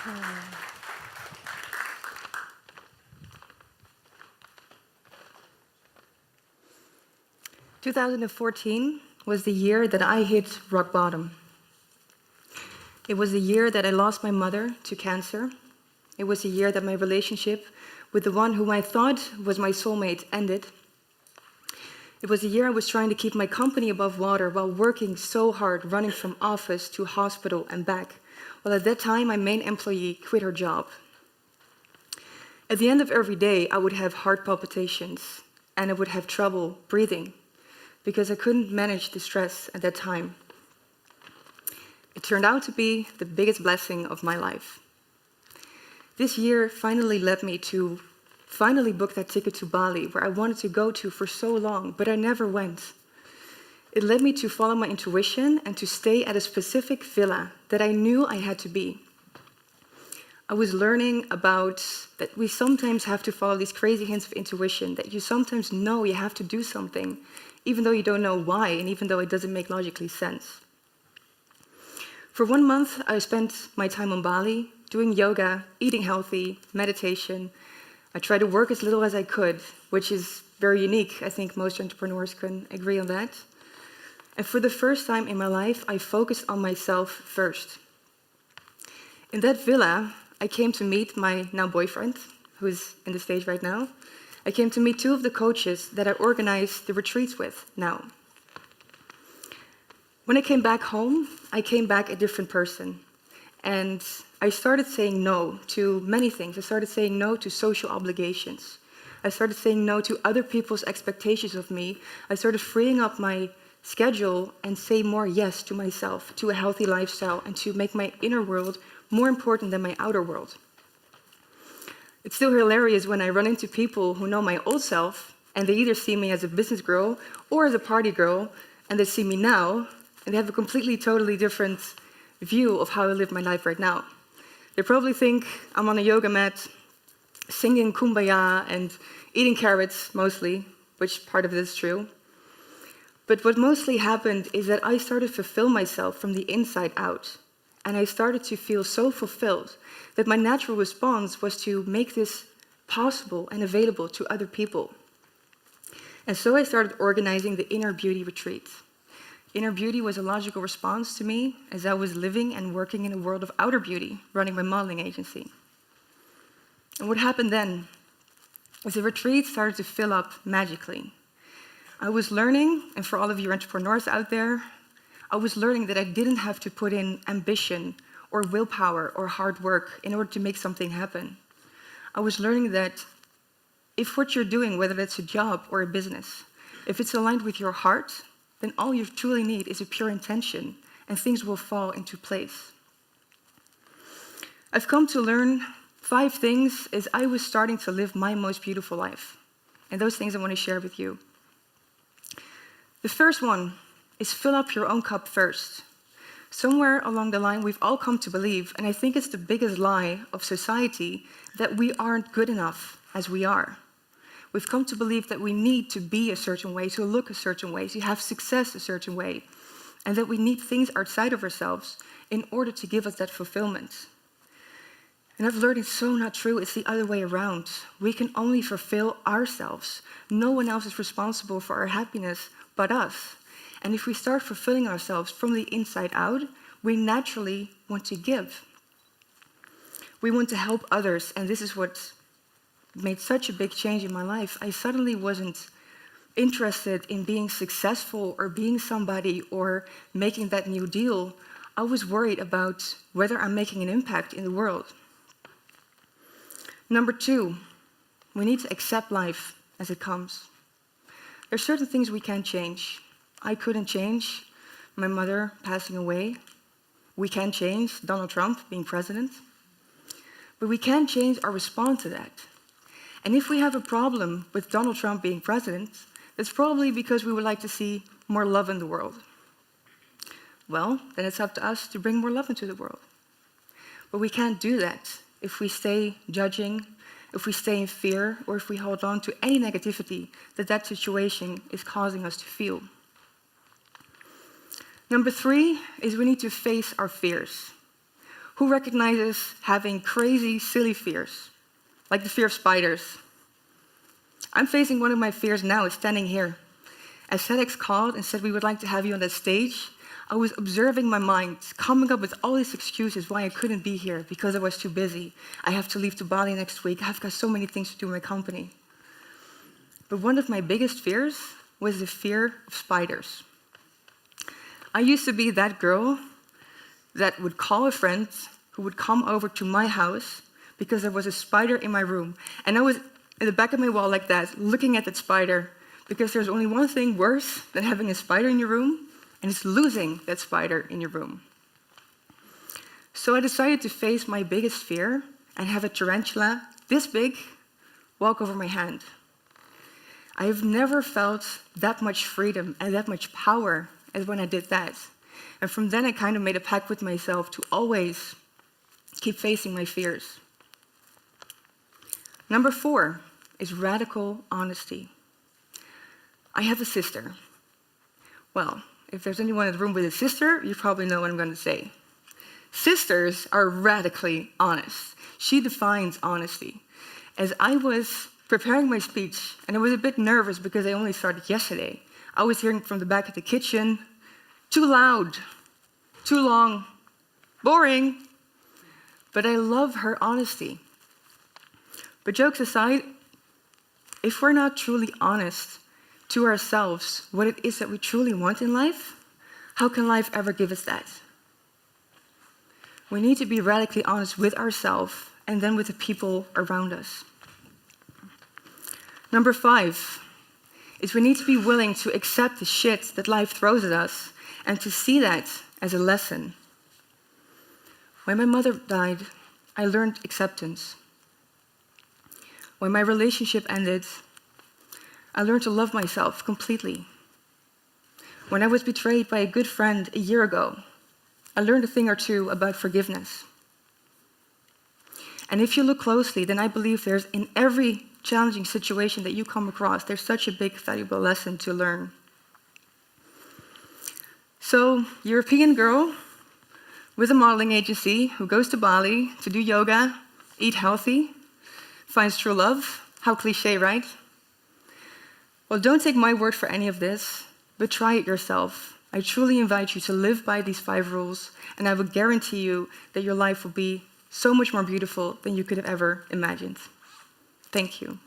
2014 was the year that I hit rock bottom. It was the year that I lost my mother to cancer. It was the year that my relationship with the one whom I thought was my soulmate ended. It was the year I was trying to keep my company above water while working so hard, running from office to hospital and back, while at that time my main employee quit her job. At the end of every day, I would have heart palpitations and I would have trouble breathing because I couldn't manage the stress at that time. It turned out to be the biggest blessing of my life. This year finally led me to finally book that ticket to Bali, where I wanted to go to for so long, but I never went. It led me to follow my intuition and to stay at a specific villa that I knew I had to be. I was learning about that we sometimes have to follow these crazy hints of intuition, that you sometimes know you have to do something, even though you don't know why, and even though it doesn't make logically sense. For 1 month, I spent my time on Bali, doing yoga, eating healthy, meditation. I tried to work as little as I could, which is very unique. I think most entrepreneurs can agree on that. And for the first time in my life, I focused on myself first. In that villa, I came to meet my now boyfriend, who is in the stage right now. I came to meet 2 of the coaches that I organize the retreats with now. When I came back home, I came back a different person. And I started saying no to many things. I started saying no to social obligations. I started saying no to other people's expectations of me. I started freeing up my schedule and say more yes to myself, to a healthy lifestyle, and to make my inner world more important than my outer world. It's still hilarious when I run into people who know my old self, and they either see me as a business girl or as a party girl, and they see me now, and they have a completely, totally different view of how I live my life right now. They probably think I'm on a yoga mat, singing Kumbaya and eating carrots mostly, which part of it is true. But what mostly happened is that I started to fulfill myself from the inside out. And I started to feel so fulfilled that my natural response was to make this possible and available to other people. And so I started organizing the Inner Beauty Retreat. Inner beauty was a logical response to me as I was living and working in a world of outer beauty, running my modeling agency. And what happened then is the retreat started to fill up magically. I was learning, and for all of you entrepreneurs out there, I was learning that I didn't have to put in ambition or willpower or hard work in order to make something happen. I was learning that if what you're doing, whether it's a job or a business, if it's aligned with your heart, then all you truly need is a pure intention, and things will fall into place. I've come to learn 5 things as I was starting to live my most beautiful life. And those things I want to share with you. The first one is fill up your own cup first. Somewhere along the line, we've all come to believe, and I think it's the biggest lie of society, that we aren't good enough as we are. We've come to believe that we need to be a certain way, to look a certain way, to have success a certain way, and that we need things outside of ourselves in order to give us that fulfillment. And I've learned it's so not true, it's the other way around. We can only fulfill ourselves. No one else is responsible for our happiness but us. And if we start fulfilling ourselves from the inside out, we naturally want to give. We want to help others, and this is what made such a big change in my life. I suddenly wasn't interested in being successful or being somebody or making that new deal. I was worried about whether I'm making an impact in the world. Number 2, we need to accept life as it comes. There are certain things we can't change. I couldn't change my mother passing away. We can't change Donald Trump being president. But we can change our response to that. And if we have a problem with Donald Trump being president, it's probably because we would like to see more love in the world. Well, then it's up to us to bring more love into the world. But we can't do that if we stay judging, if we stay in fear, or if we hold on to any negativity that situation is causing us to feel. Number 3 is we need to face our fears. Who recognizes having crazy, silly fears, like the fear of spiders? I'm facing one of my fears now, is standing here. As TEDx called and said we would like to have you on that stage, I was observing my mind, coming up with all these excuses why I couldn't be here, because I was too busy. I have to leave to Bali next week. I've got so many things to do in my company. But one of my biggest fears was the fear of spiders. I used to be that girl that would call a friend who would come over to my house because there was a spider in my room. And I was in the back of my wall like that, looking at that spider, because there's only one thing worse than having a spider in your room, and it's losing that spider in your room. So I decided to face my biggest fear and have a tarantula this big walk over my hand. I have never felt that much freedom and that much power as when I did that. And from then I kind of made a pact with myself to always keep facing my fears. Number 4 is radical honesty. I have a sister. Well, if there's anyone in the room with a sister, you probably know what I'm going to say. Sisters are radically honest. She defines honesty. As I was preparing my speech, and I was a bit nervous because I only started yesterday, I was hearing from the back of the kitchen, too loud, too long, boring. But I love her honesty. But jokes aside, if we're not truly honest to ourselves what it is that we truly want in life, how can life ever give us that? We need to be radically honest with ourselves and then with the people around us. Number 5 is we need to be willing to accept the shit that life throws at us and to see that as a lesson. When my mother died, I learned acceptance. When my relationship ended, I learned to love myself completely. When I was betrayed by a good friend a year ago, I learned a thing or two about forgiveness. And if you look closely, then I believe there's in every challenging situation that you come across, there's such a big, valuable lesson to learn. So, European girl with a modeling agency who goes to Bali to do yoga, eat healthy, finds true love. How cliche, right? Well, don't take my word for any of this, but try it yourself. I truly invite you to live by these 5 rules, and I will guarantee you that your life will be so much more beautiful than you could have ever imagined. Thank you.